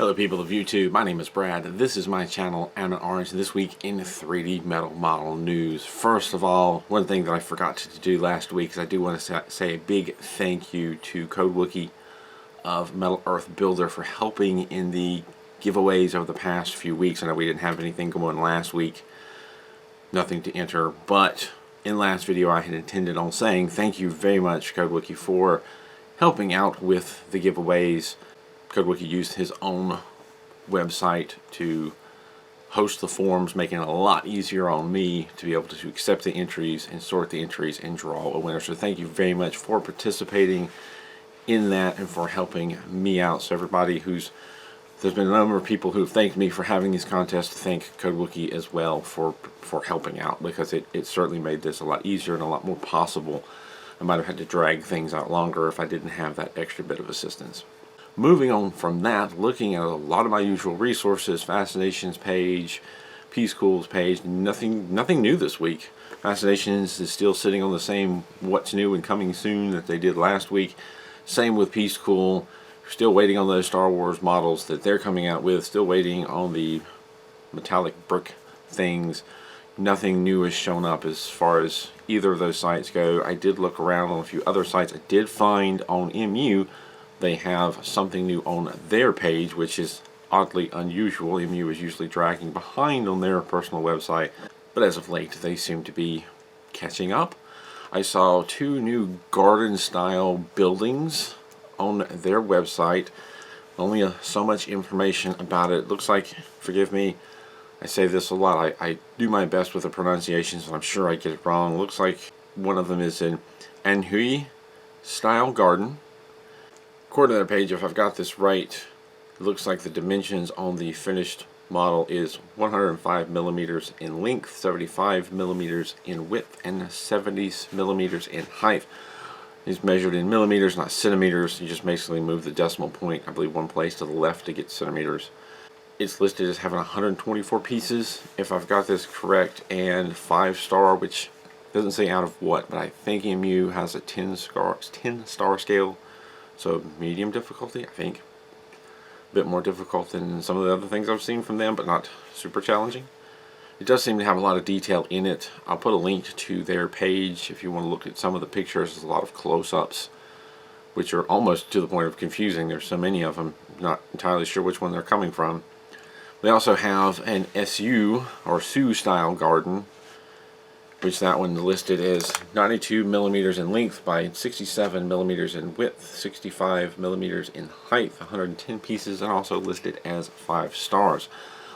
Hello people of YouTube, my name is Brad. This is my channel, I'm an Orange, and this week in 3D metal model news. First of all, one thing that I forgot to do last week is I do want to say a big thank you to CodeWookie of Metal Earth Builder for helping in the giveaways over the past few weeks. I know we didn't have anything going last week, nothing to enter, but in last video I had intended on saying thank you very much CodeWookie for helping out with the giveaways. CodeWookie used his own website to host the forms, making it a lot easier on me to be able to accept the entries and sort the entries and draw a winner. So thank you very much for participating in that and for helping me out. So everybody there's been a number of people who have thanked me for having these contests to thank CodeWookie as well for helping out, because it certainly made this a lot easier and a lot more possible. I might have had to drag things out longer if I didn't have that extra bit of assistance. Moving on from that, looking at a lot of my usual resources, Fascinations page, Peace Cool's page, nothing new this week. Fascinations is still sitting on the same what's new and coming soon that they did last week. Same with Peace Cool, still waiting on those Star Wars models that they're coming out with, still waiting on the metallic brick things. Nothing new has shown up as far as either of those sites go. I did look around on a few other sites. I did find on MU they have something new on their page, which is oddly unusual. MU is usually dragging behind on their personal website, but as of late they seem to be catching up. I saw two new garden style buildings on their website. Only so much information about it. Looks like, forgive me, I say this a lot, I do my best with the pronunciations and I'm sure I get it wrong. Looks like one of them is an Anhui style garden. According to their page, if I've got this right, it looks like the dimensions on the finished model is 105 millimeters in length, 75 millimeters in width, and 70 millimeters in height. It's measured in millimeters, not centimeters. You just basically move the decimal point, I believe, one place to the left to get centimeters. It's listed as having 124 pieces, if I've got this correct, and 5-star, which doesn't say out of what, but I think MU has a 10-star scale. So medium difficulty, I think. A bit more difficult than some of the other things I've seen from them, but not super challenging. It does seem to have a lot of detail in it. I'll put a link to their page if you want to look at some of the pictures. There's a lot of close-ups, which are almost to the point of confusing. There's so many of them, not entirely sure which one they're coming from. They also have an SU, or Sioux style garden, which that one listed as 92 millimeters in length by 67 millimeters in width, 65 millimeters in height, 110 pieces, and also listed as 5 stars.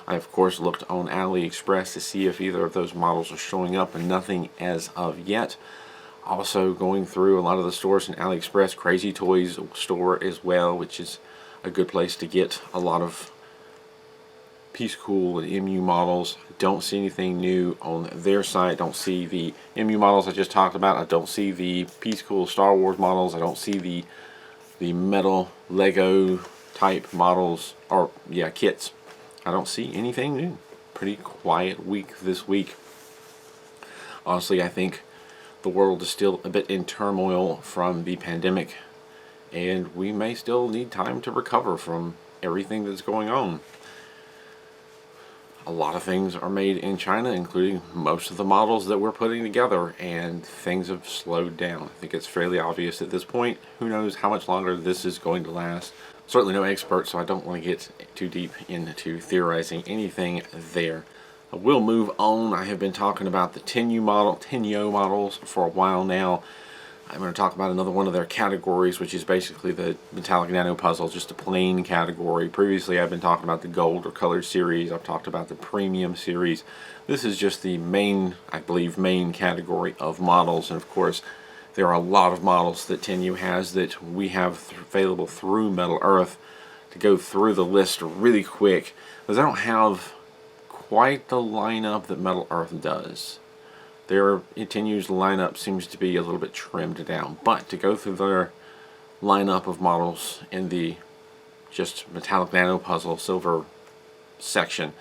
I of course looked on AliExpress to see if either of those models are showing up, and nothing as of yet. Also going through a lot of the stores in AliExpress, Crazy Toys store as well, which is a good place to get a lot of Peace Cool and MU models. Don't see anything new on their site. Don't see the MU models I just talked about. I don't see the Peace Cool Star Wars models. I don't see the metal Lego type models, or yeah, kits. I don't see anything new. Pretty quiet week this week. Honestly, I think the world is still a bit in turmoil from the pandemic, and we may still need time to recover from everything that's going on. A lot of things are made in China, including most of the models that we're putting together, and things have slowed down. I think it's fairly obvious at this point. Who knows how much longer this is going to last. Certainly no expert, so I don't want to get too deep into theorizing anything there. I will move on. I have been talking about the Tenyo models for a while now. I'm going to talk about another one of their categories, which is basically the metallic nano puzzle, just a plain category. Previously I've been talking about the gold or colored series. I've talked about the premium series. This is just the main, I believe, main category of models. And of course there are a lot of models that Tenyo has that we have available through Metal Earth. To go through the list really quick, because I don't have quite the lineup that Metal Earth does. Their Tenyo's lineup seems to be a little bit trimmed down, but to go through their lineup of models in the just metallic nano puzzle silver section,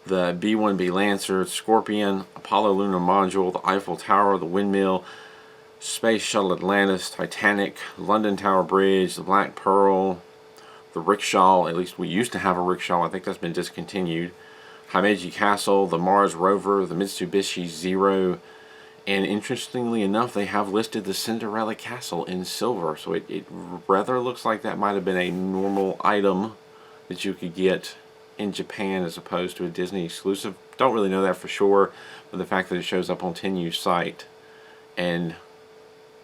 the B-1B Lancer, Scorpion, Apollo Lunar Module, the Eiffel Tower, the Windmill, Space Shuttle Atlantis, Titanic, London Tower Bridge, the Black Pearl, the rickshaw. At least we used to have a rickshaw. I think that's been discontinued. Himeji Castle, the Mars Rover, the Mitsubishi Zero, and interestingly enough, they have listed the Cinderella Castle in silver. So it rather looks like that might have been a normal item that you could get in Japan as opposed to a Disney exclusive. Don't really know that for sure, but the fact that it shows up on Tenyo's site and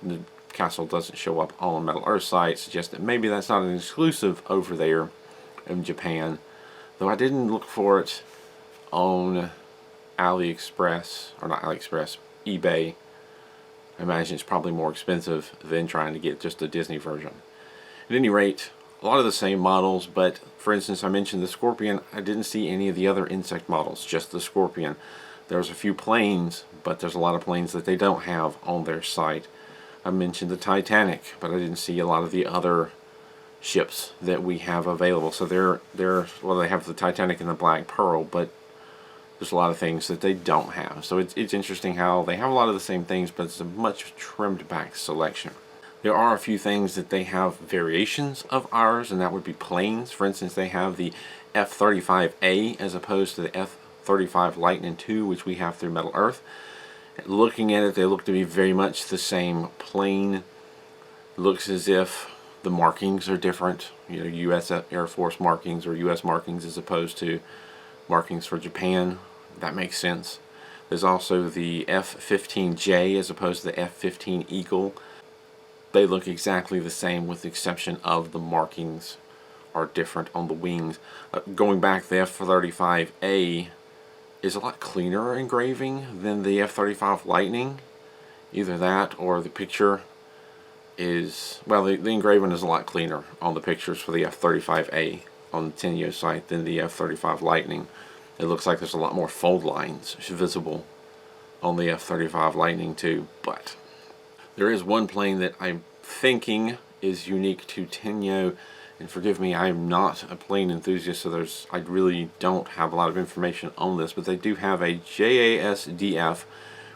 the castle doesn't show up on Metal Earth site suggests that maybe that's not an exclusive over there in Japan. Though I didn't look for it on AliExpress, or not AliExpress, eBay. I imagine it's probably more expensive than trying to get just the Disney version. At any rate, a lot of the same models, but for instance I mentioned the Scorpion. I didn't see any of the other insect models, just the Scorpion. There's a few planes, but there's a lot of planes that they don't have on their site. I mentioned the Titanic, but I didn't see a lot of the other ships that we have available. So well, they have the Titanic and the Black Pearl, but there's a lot of things that they don't have. So it's interesting how they have a lot of the same things, but it's a much trimmed back selection. There are a few things that they have variations of ours, and that would be planes. For instance, they have the F-35A as opposed to the F-35 Lightning II, which we have through Metal Earth. Looking at it, they look to be very much the same plane. It looks as if the markings are different. You know, U.S. Air Force markings or U.S. markings as opposed to markings for Japan. That makes sense. There's also the F-15J as opposed to the F-15 Eagle. They look exactly the same with the exception of the markings are different on the wings. Going back, the F-35A is a lot cleaner engraving than the F-35 Lightning. Either that or the picture is, well, the engraving is a lot cleaner on the pictures for the F-35A on the Tenyo site than the F-35 Lightning. It looks like there's a lot more fold lines visible on the F-35 Lightning too, but there is one plane that I'm thinking is unique to Tenyo, and forgive me, I'm not a plane enthusiast, so I really don't have a lot of information on this, but they do have a JASDF,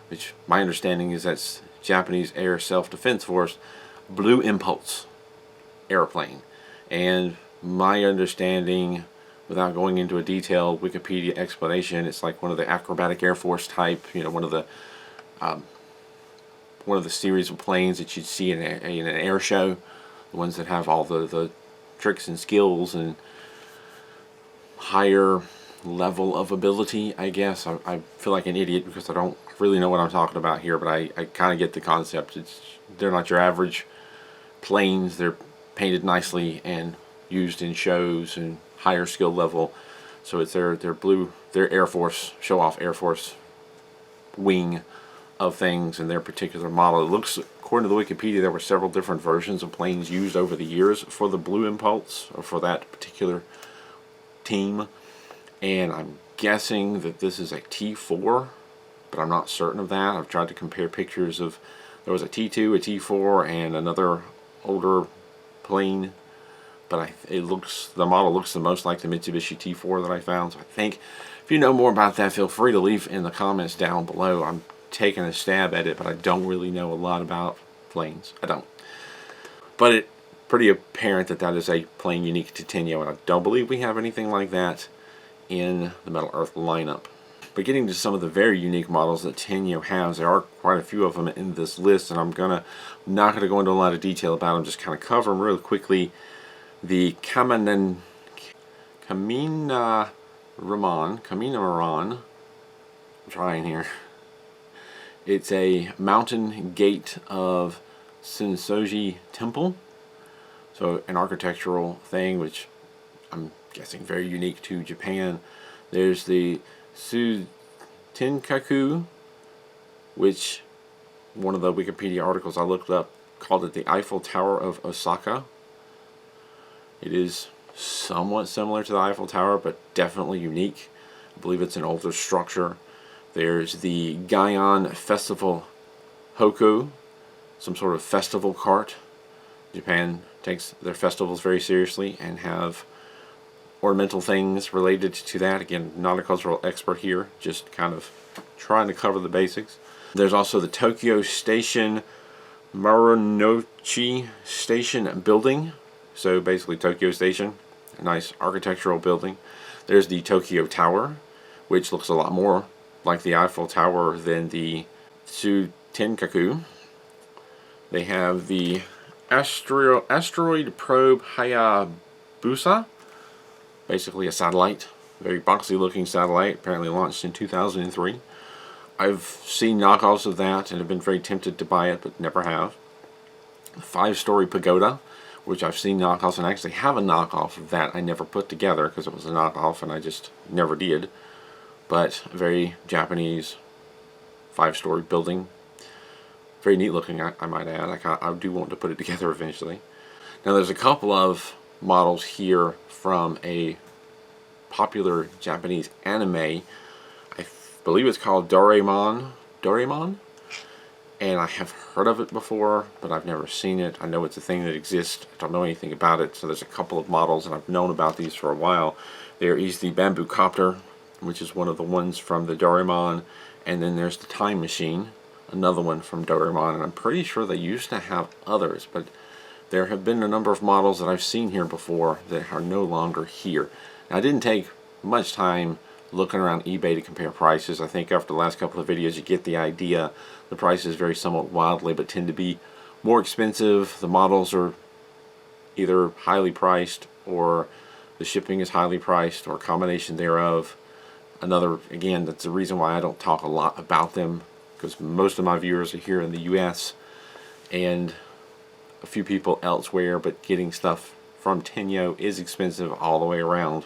which my understanding is that's Japanese Air Self-Defense Force Blue Impulse airplane. And my understanding, without going into a detailed Wikipedia explanation, it's like one of the acrobatic Air Force type, you know, one of the series of planes that you'd see in an air show, the ones that have all the tricks and skills and higher level of ability, I guess. I feel like an idiot because I don't really know what I'm talking about here, but I kind of get the concept. They're not your average planes. They're painted nicely and used in shows and higher skill level. So it's their Air Force, show off Air Force wing of things and their particular model. It looks, according to the Wikipedia, there were several different versions of planes used over the years for the Blue Impulse, or for that particular team. And I'm guessing that this is a T4, but I'm not certain of that. I've tried to compare pictures of, there was a T2, a T4, and another older plane, but the model looks the most like the Mitsubishi T4 that I found. So I think if you know more about that, feel free to leave in the comments down below. I'm taking a stab at it, but I don't really know a lot about planes. I don't. But it's pretty apparent that that is a plane unique to Tenyo, and I don't believe we have anything like that in the Metal Earth lineup. But getting to some of the very unique models that Tenyo has, there are quite a few of them in this list, and I'm not gonna go into a lot of detail about them, just kind of cover them real quickly. The Kaminamaran, I'm trying here. It's a mountain gate of Sensoji Temple. So an architectural thing, which I'm guessing very unique to Japan. There's the Tenkaku, which one of the Wikipedia articles I looked up called it the Eiffel Tower of Osaka. It is somewhat similar to the Eiffel Tower, but definitely unique. I believe it's an older structure. There's the Gaion Festival Hoku, some sort of festival cart. Japan takes their festivals very seriously and have ornamental things related to that. Again, not a cultural expert here, just kind of trying to cover the basics. There's also the Tokyo Station Marunouchi Station building. So basically Tokyo Station, a nice architectural building. There's the Tokyo Tower, which looks a lot more like the Eiffel Tower than the Tsutenkaku. They have the asteroid probe Hayabusa, basically a satellite, very boxy looking satellite, apparently launched in 2003. I've seen knockoffs of that and have been very tempted to buy it, but never have. 5-story pagoda, which I've seen knockoffs, and I actually have a knockoff of that I never put together because it was a knockoff and I just never did. But a very Japanese 5-story building. Very neat looking, I might add. I do want to put it together eventually. Now there's a couple of models here from a popular Japanese anime. I believe it's called Doraemon. And I have heard of it before, but I've never seen it. I know it's a thing that exists. I don't know anything about it, so there's a couple of models, and I've known about these for a while. There is the Bamboo Copter, which is one of the ones from the Doraemon, and then there's the Time Machine, another one from Doraemon, and I'm pretty sure they used to have others, but there have been a number of models that I've seen here before that are no longer here. Now, I didn't take much time looking around eBay to compare prices. I think after the last couple of videos you get the idea. The prices vary somewhat wildly, but tend to be more expensive. The models are either highly priced, or the shipping is highly priced, or a combination thereof. Again, that's the reason why I don't talk a lot about them, because most of my viewers are here in the US and a few people elsewhere, but getting stuff from Tenyo is expensive all the way around.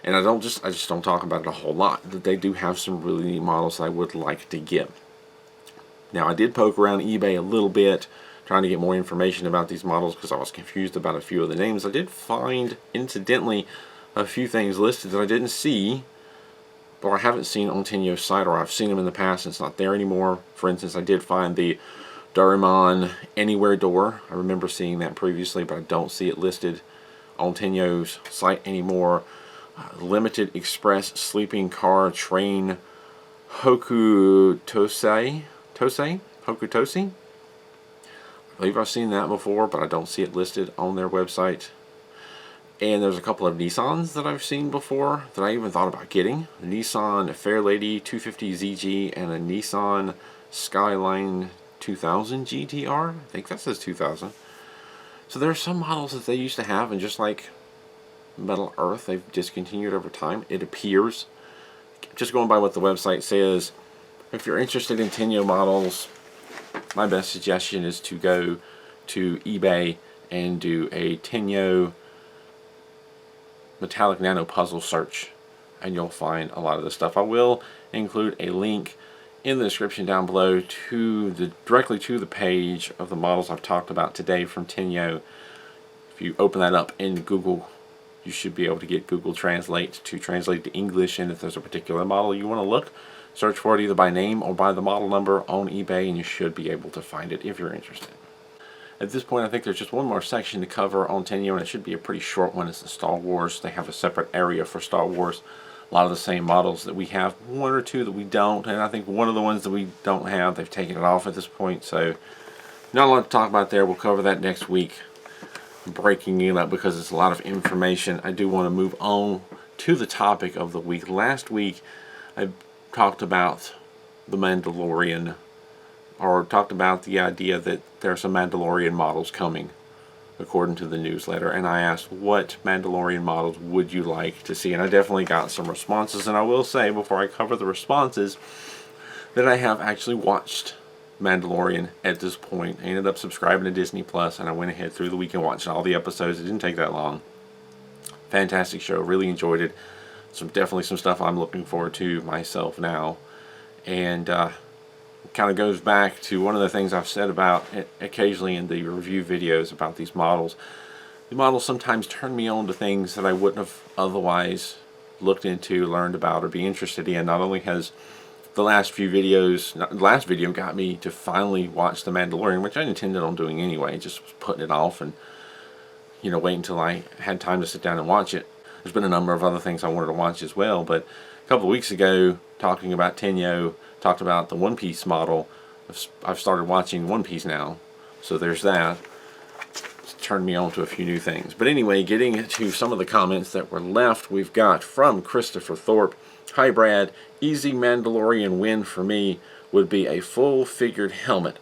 And I just don't talk about it a whole lot. They do have some really neat models that I would like to get. Now, I did poke around eBay a little bit trying to get more information about these models because I was confused about a few of the names. I did find, incidentally, a few things listed that I didn't see, or I haven't seen on Tenyo's site, or I've seen them in the past and it's not there anymore. For instance, I did find the Doraemon Anywhere door. I remember seeing that previously, but I don't see it listed on Tenyo's site anymore. Limited Express Sleeping Car Train Hokutoshi. I believe I've seen that before, but I don't see it listed on their website. And there's a couple of Nissans that I've seen before that I even thought about getting. A Nissan Fairlady 250 ZG and a Nissan Skyline 2000 GTR. I think that says 2000. So there are some models that they used to have, and just like Metal Earth, they've discontinued over time, it appears. Just going by what the website says, if you're interested in Tenyo models, my best suggestion is to go to eBay and do a Tenyo metallic nano puzzle search, and you'll find a lot of this stuff. I will include a link in the description down below to directly to the page of the models I've talked about today from Tenyo. If you open that up in Google, you should be able to get Google Translate to translate to English, and if there's a particular model you want to look, search for it either by name or by the model number on eBay, and you should be able to find it if you're interested. At this point, I think there's just one more section to cover on Tenyo, and it should be a pretty short one. It's the Star Wars. They have a separate area for Star Wars. A lot of the same models that we have, one or two that we don't, and I think one of the ones that we don't have, they've taken it off at this point, so not a lot to talk about there. We'll cover that next week, breaking it up because it's a lot of information. I do want to move on to the topic of the week. Last week, I talked about the Mandalorian, or talked about the idea that there are some Mandalorian models coming, according to the newsletter, and I asked what Mandalorian models would you like to see, and I definitely got some responses. And I will say, before I cover the responses, that I have actually watched Mandalorian at this point. I ended up subscribing to Disney Plus, and I went ahead through the week and watched all the episodes. It didn't take that long. Fantastic show, really enjoyed it. Definitely some stuff I'm looking forward to myself now, and kind of goes back to one of the things I've said about occasionally in the review videos about these models. The models sometimes turn me on to things that I wouldn't have otherwise looked into, learned about, or be interested in. Not only has the last last video got me to finally watch The Mandalorian, which I intended on doing anyway, just was putting it off and wait until I had time to sit down and watch it. There's been a number of other things I wanted to watch as well, but a couple of weeks ago, talking about Tenyo, talked about the One Piece model. I've started watching One Piece now, so there's that. turned me on to a few new things. But anyway, getting to some of the comments that were left, we've got from Christopher Thorpe. Hi Brad, easy Mandalorian win for me would be a full figured helmet.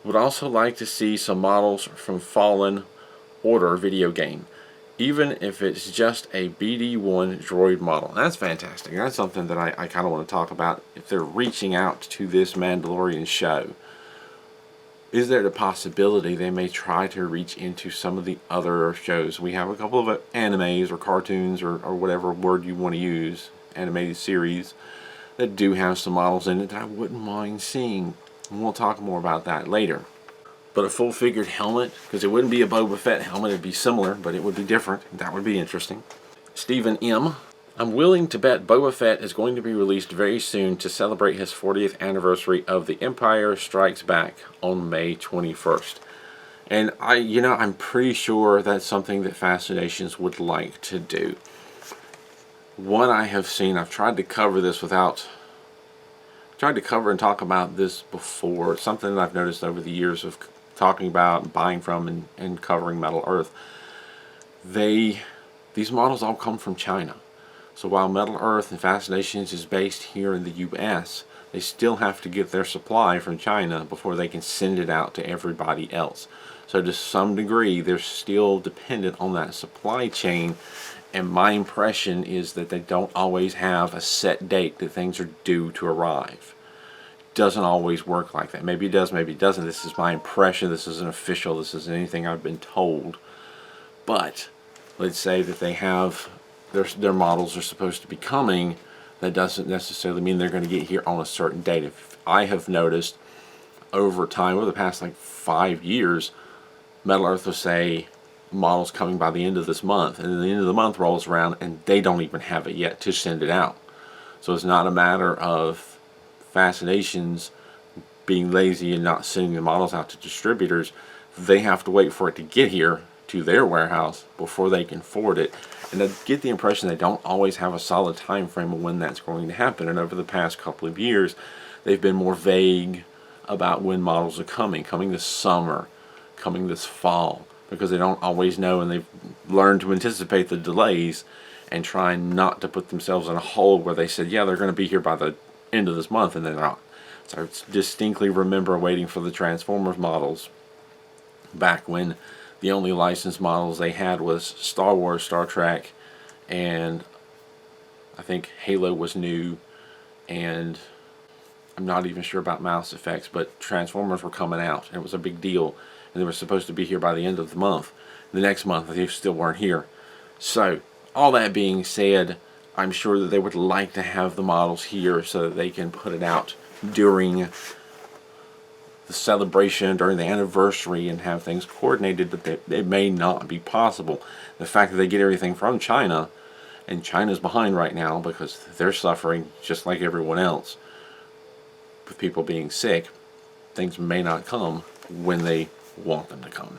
Would also like to see some models from Fallen Order video game, even if it's just a BD-1 droid model. That's fantastic. That's something that I kind of want to talk about. If they're reaching out to this Mandalorian show, is there the possibility they may try to reach into some of the other shows? We have a couple of animes or cartoons or whatever word you want to use, animated series, that do have some models in it that I wouldn't mind seeing. And we'll talk more about that later. But a full figured helmet, because it wouldn't be a Boba Fett helmet, it'd be similar, but it would be different. That would be interesting. Stephen M. I'm willing to bet Boba Fett is going to be released very soon to celebrate his 40th anniversary of The Empire Strikes Back on May 21st. And I'm pretty sure that's something that Fascinations would like to do. What I have seen, I've tried to cover this tried to cover and talk about this before. It's something that I've noticed over the years of talking about, buying from, and covering Metal Earth. These models all come from China. So while Metal Earth and Fascinations is based here in the US, they still have to get their supply from China before they can send it out to everybody else. So to some degree, they're still dependent on that supply chain. And my impression is that they don't always have a set date that things are due to arrive. Doesn't always work like that. Maybe it does, maybe it doesn't. This is my impression. This isn't official. This isn't anything I've been told. But let's say that they have their models are supposed to be coming. That doesn't necessarily mean they're going to get here on a certain date. If I have noticed over time, over the past like 5 years, Metal Earth will say models coming by the end of this month, and then the end of the month rolls around and they don't even have it yet to send it out. So it's not a matter of Fascinations being lazy and not sending the models out to distributors. They have to wait for it to get here to their warehouse before they can forward it. And I get the impression they don't always have a solid time frame of when that's going to happen. And over the past couple of years, they've been more vague about when models are coming this summer, coming this fall, because they don't always know, and they've learned to anticipate the delays and try not to put themselves in a hole where they said, yeah, they're going to be here by the end of this month, and they're not. So I distinctly remember waiting for the Transformers models back when the only licensed models they had was Star Wars, Star Trek, and I think Halo was new, and I'm not even sure about Mouse Effects, but Transformers were coming out, and it was a big deal, and they were supposed to be here by the end of the month. The next month, they still weren't here. So, all that being said, I'm sure that they would like to have the models here so that they can put it out during the celebration, during the anniversary, and have things coordinated, but it may not be possible. The fact that they get everything from China, and China's behind right now because they're suffering just like everyone else with people being sick, things may not come when they want them to come.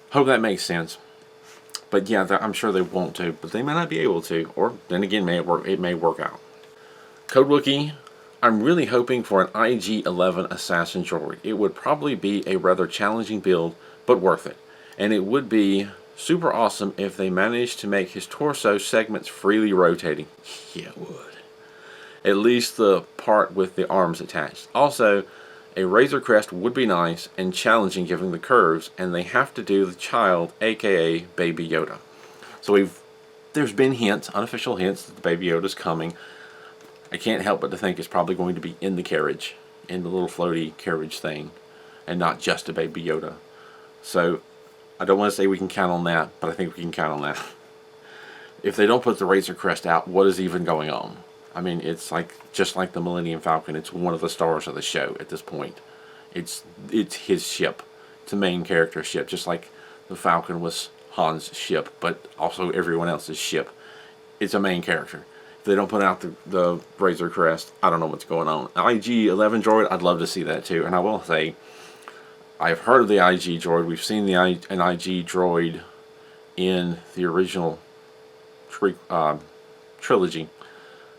Hope that makes sense. But yeah, I'm sure they want to, but they may not be able to, or then again, it may work out. Code Wookie, I'm really hoping for an IG-11 Assassin droid. It would probably be a rather challenging build, but worth it. And it would be super awesome if they managed to make his torso segments freely rotating. Yeah, it would. At least the part with the arms attached. Also, a Razor Crest would be nice and challenging given the curves, and they have to do the child, aka Baby Yoda. So there's been hints, unofficial hints, that the Baby Yoda's coming. I can't help but to think it's probably going to be in the carriage, in the little floaty carriage thing, and not just a Baby Yoda. So I don't want to say we can count on that, but I think we can count on that. If they don't put the Razor Crest out, what is even going on? I mean, it's just like the Millennium Falcon. It's one of the stars of the show at this point. It's his ship. It's a main character ship, just like the Falcon was Han's ship, but also everyone else's ship. It's a main character. If they don't put out the Razor Crest, I don't know what's going on. IG-11 droid, I'd love to see that too. And I will say, I've heard of the IG droid. We've seen an IG droid in the original trilogy.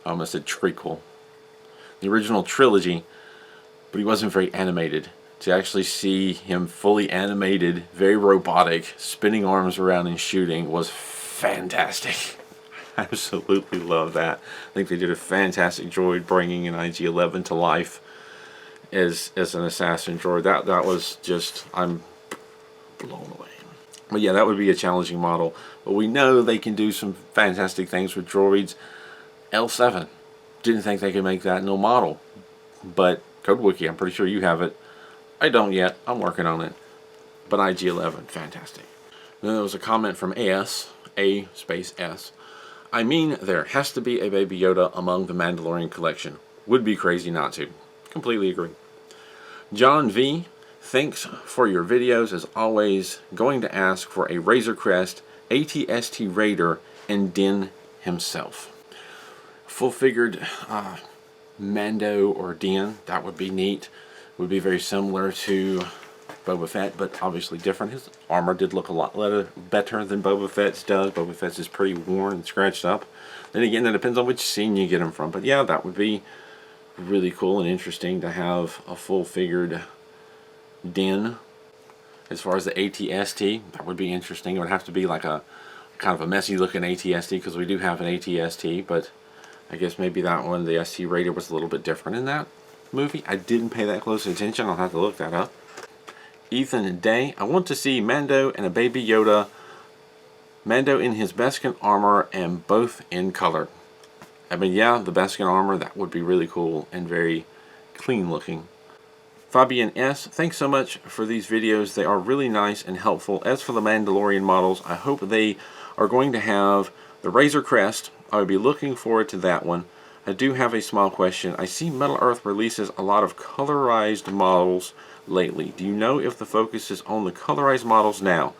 I almost said trequel. The original trilogy, but he wasn't very animated. to actually see him fully animated, very robotic, spinning arms around and shooting was fantastic. I absolutely love that. I think they did a fantastic droid bringing an IG-11 to life as an assassin droid. That was just, I'm blown away. But yeah, that would be a challenging model. But we know they can do some fantastic things with droids. L7. Didn't think they could make that no model. But CodeWiki, I'm pretty sure you have it. I don't yet. I'm working on it. But IG-11, fantastic. Then there was a comment from AS, A space S. I mean, there has to be a Baby Yoda among the Mandalorian collection. Would be crazy not to. Completely agree. John V. Thanks for your videos. As always, going to ask for a Razor Crest, AT-ST Raider, and Din himself. Full-figured Mando or Din, that would be neat. Would be very similar to Boba Fett, but obviously different. His armor did look a lot better than Boba Fett's does. Boba Fett's is pretty worn and scratched up. Then again, that depends on which scene you get him from. But yeah, that would be really cool and interesting to have a full-figured Din. As far as the AT-ST, that would be interesting. It would have to be like a kind of a messy looking AT-ST, because we do have an AT-ST, but I guess maybe that one, the ST Raider, was a little bit different in that movie. I didn't pay that close attention. I'll have to look that up. Ethan Day, I want to see Mando and a Baby Yoda. Mando in his Beskar armor and both in color. I mean, yeah, the Beskar armor, that would be really cool and very clean looking. Fabian S., thanks so much for these videos. They are really nice and helpful. As for the Mandalorian models, I hope they are going to have the Razor Crest. I would be looking forward to that one. I do have a small question. I see Metal Earth releases a lot of colorized models lately. Do you know if the focus is on the colorized models now?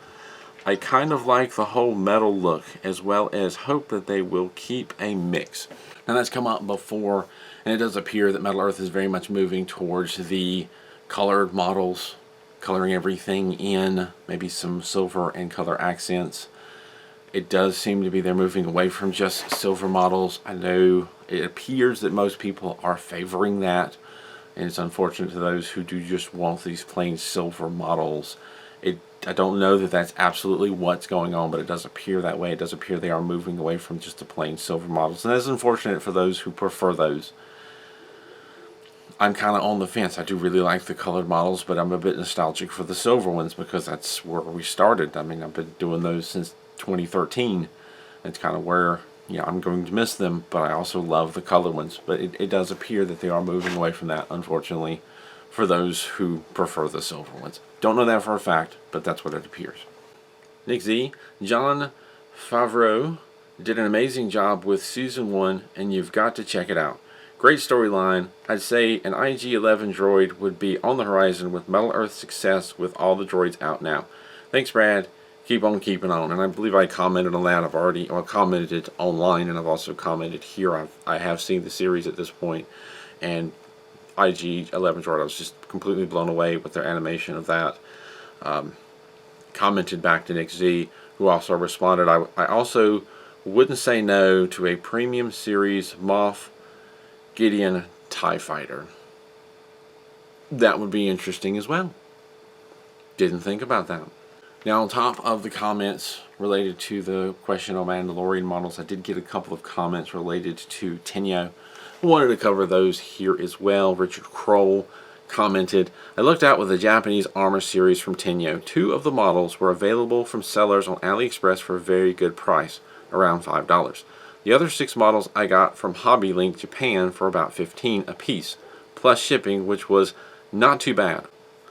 I kind of like the whole metal look, as well as hope that they will keep a mix. Now that's come up before, and it does appear that Metal Earth is very much moving towards the colored models, coloring everything in, maybe some silver and color accents. It does seem to be they're moving away from just silver models. I know it appears that most people are favoring that, and it's unfortunate to those who do just want these plain silver models. I don't know that that's absolutely what's going on, but it does appear that way. It does appear they are moving away from just the plain silver models, and that's unfortunate for those who prefer those. I'm kind of on the fence. I do really like the colored models, but I'm a bit nostalgic for the silver ones because that's where we started. I mean, I've been doing those since 2013. It's kind of where, I'm going to miss them, but I also love the colored ones. But it does appear that they are moving away from that, unfortunately, for those who prefer the silver ones. Don't know that for a fact, but that's what it appears. Nick Z. Jon Favreau did an amazing job with Season 1, and you've got to check it out. Great storyline. I'd say an IG-11 droid would be on the horizon with Metal Earth's success with all the droids out now. Thanks, Brad. Keep on keeping on. And I believe I commented on that. I've commented it online, and I've also commented here. I have seen the series at this point, and IG-11 droid, I was just completely blown away with their animation of that. Commented back to Nick Z, who also responded, I also wouldn't say no to a premium series Moff Gideon TIE Fighter. That would be interesting as well. Didn't think about that. Now, on top of the comments related to the question on Mandalorian models, I did get a couple of comments related to Tenyo. I wanted to cover those here as well. Richard Kroll commented, I looked out with the Japanese armor series from Tenyo. 2 of the models were available from sellers on AliExpress for a very good price, around $5. The other 6 models I got from Hobby Link Japan for about $15 a piece, plus shipping, which was not too bad.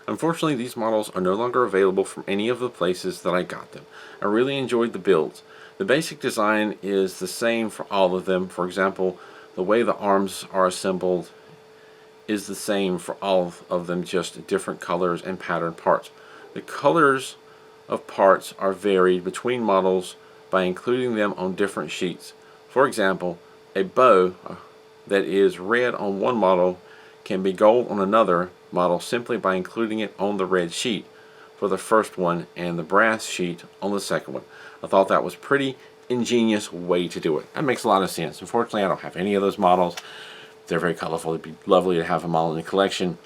Unfortunately, these models are no longer available from any of the places that I got them. I really enjoyed the builds. The basic design is the same for all of them. For example, the way the arms are assembled is the same for all of them, just different colors and pattern parts. The colors of parts are varied between models by including them on different sheets. For example, a bow that is red on one model can be gold on another model simply by including it on the red sheet for the first one and the brass sheet on the second one. I thought that was pretty ingenious way to do it. That makes a lot of sense. Unfortunately, I don't have any of those models. They're very colorful. It'd be lovely to have them all in the collection.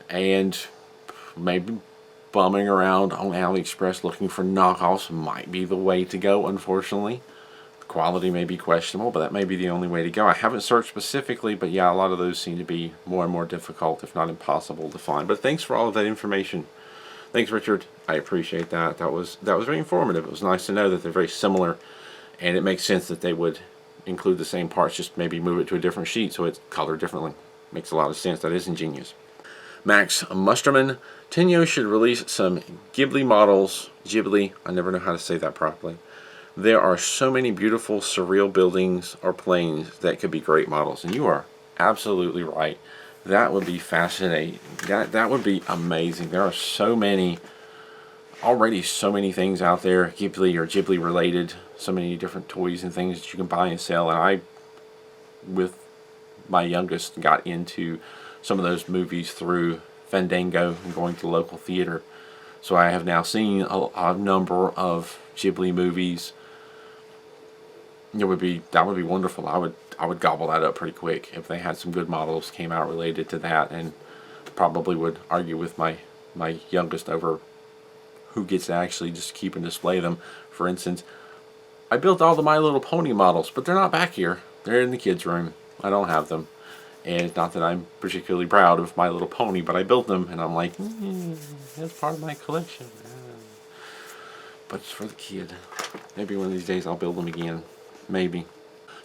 And maybe bumming around on AliExpress looking for knockoffs might be the way to go, unfortunately. The quality may be questionable, but that may be the only way to go. I haven't searched specifically, but yeah, a lot of those seem to be more and more difficult, if not impossible to find. But thanks for all of that information. Thanks, Richard. I appreciate that. That was very informative. It was nice to know that they're very similar, and it makes sense that they would include the same parts, just maybe move it to a different sheet so it's colored differently. Makes a lot of sense. That is ingenious. Max Musterman, Tenyo should release some Ghibli models. Ghibli, I never know how to say that properly. There are so many beautiful surreal buildings or planes that could be great models, and you are absolutely right. That would be fascinating. That would be amazing. There are so many, already so many things out there, Ghibli or Ghibli related, so many different toys and things that you can buy and sell. And I, with my youngest, got into some of those movies through Fandango and going to the local theater. So I have now seen a number of Ghibli movies. That would be wonderful. I would gobble that up pretty quick if they had some good models came out related to that, and probably would argue with my youngest over who gets to actually just keep and display them. For instance, I built all the My Little Pony models, but they're not back here. They're in the kids' room. I don't have them. And it's not that I'm particularly proud of My Little Pony, but I built them, and I'm like, that's part of my collection. But it's for the kid. Maybe one of these days I'll build them again. Maybe.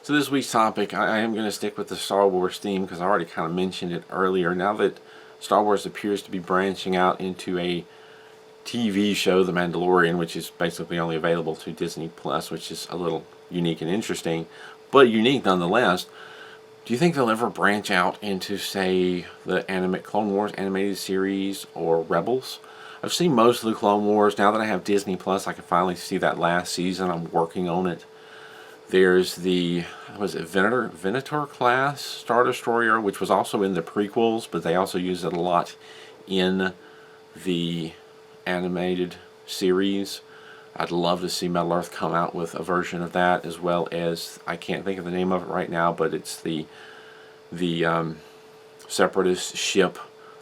So this week's topic, I am going to stick with the Star Wars theme because I already kind of mentioned it earlier. Now that Star Wars appears to be branching out into a TV show, The Mandalorian, which is basically only available to Disney Plus, which is a little unique and interesting, but unique nonetheless. Do you think they'll ever branch out into, say, the Clone Wars animated series or Rebels? I've seen most of the Clone Wars. Now that I have Disney Plus, I can finally see that last season. I'm working on it. There's the, was it Venator class Star Destroyer, which was also in the prequels, but they also use it a lot in the animated series. I'd love to see Middle Earth come out with a version of that, as well as, I can't think of the name of it right now, but it's the Separatist ship,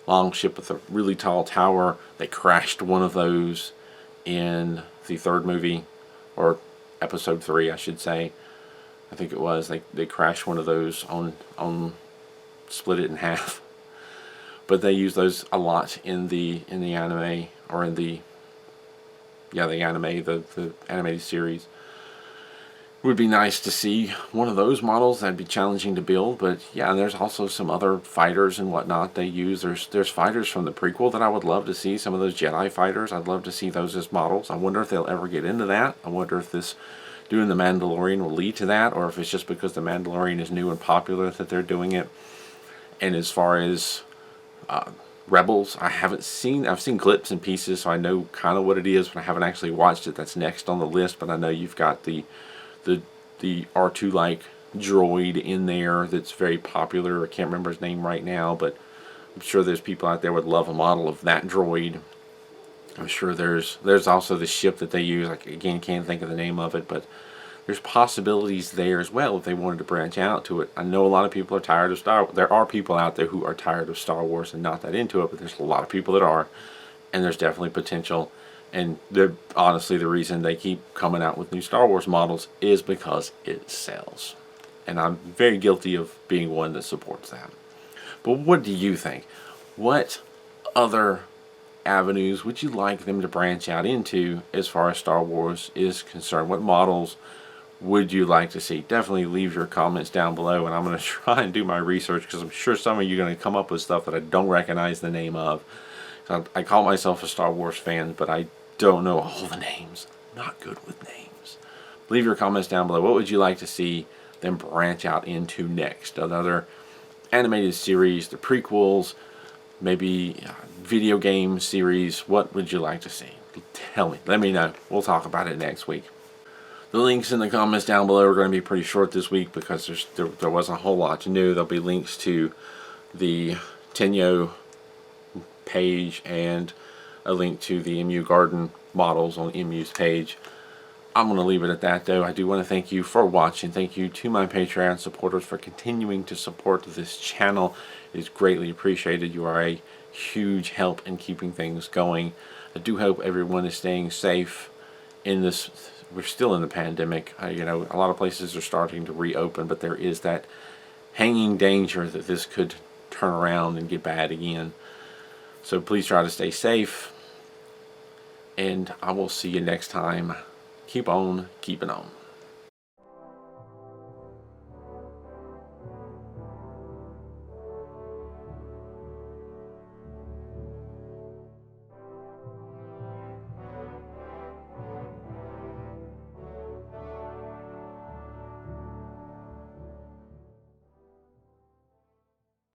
long ship with a really tall tower. They crashed one of those in the third movie, or episode 3, I should say. I think it was. They crashed one of those on split it in half. But they use those a lot in the anime, or in the animated series. It would be nice to see one of those models. That'd be challenging to build, but yeah, and there's also some other fighters and whatnot they use. There's fighters from the prequel that I would love to see. Some of those Jedi fighters, I'd love to see those as models. I wonder if they'll ever get into that. I wonder if this doing the Mandalorian will lead to that, or if it's just because the Mandalorian is new and popular that they're doing it. And as far as Rebels, I've seen clips and pieces, so I know kind of what it is, but I haven't actually watched it. That's next on the list. But I know you've got the R2-like droid in there that's very popular. I can't remember his name right now, but I'm sure there's people out there would love a model of that droid. I'm sure there's also the ship that they use. I again can't think of the name of it, but there's possibilities there as well if they wanted to branch out to it. I know a lot of people are tired of Star Wars. There are people out there who are tired of Star Wars and not that into it, but there's a lot of people that are, and there's definitely potential. And honestly, the reason they keep coming out with new Star Wars models is because it sells. And I'm very guilty of being one that supports that. But what do you think? What other avenues would you like them to branch out into as far as Star Wars is concerned? What models would you like to see? Definitely leave your comments down below, and I'm going to try and do my research, because I'm sure some of you are going to come up with stuff that I don't recognize the name of. I call myself a Star Wars fan, but I don't know all the names. I'm not good with names. Leave your comments down below. What would you like to see them branch out into next? Another animated series, the prequels, maybe video game series. What would you like to see? Tell me. Let me know. We'll talk about it next week. The links in the comments down below are going to be pretty short this week because there wasn't a whole lot to do. There'll be links to the Tenyo page and a link to the MU Garden models on MU's page. I'm going to leave it at that, though. I do want to thank you for watching. Thank you to my Patreon supporters for continuing to support this channel. It is greatly appreciated. You are a huge help in keeping things going. I do hope everyone is staying safe in this. We're still in the pandemic. You know, a lot of places are starting to reopen, but there is that hanging danger that this could turn around and get bad again. So please try to stay safe, and I will see you next time. Keep on keeping on.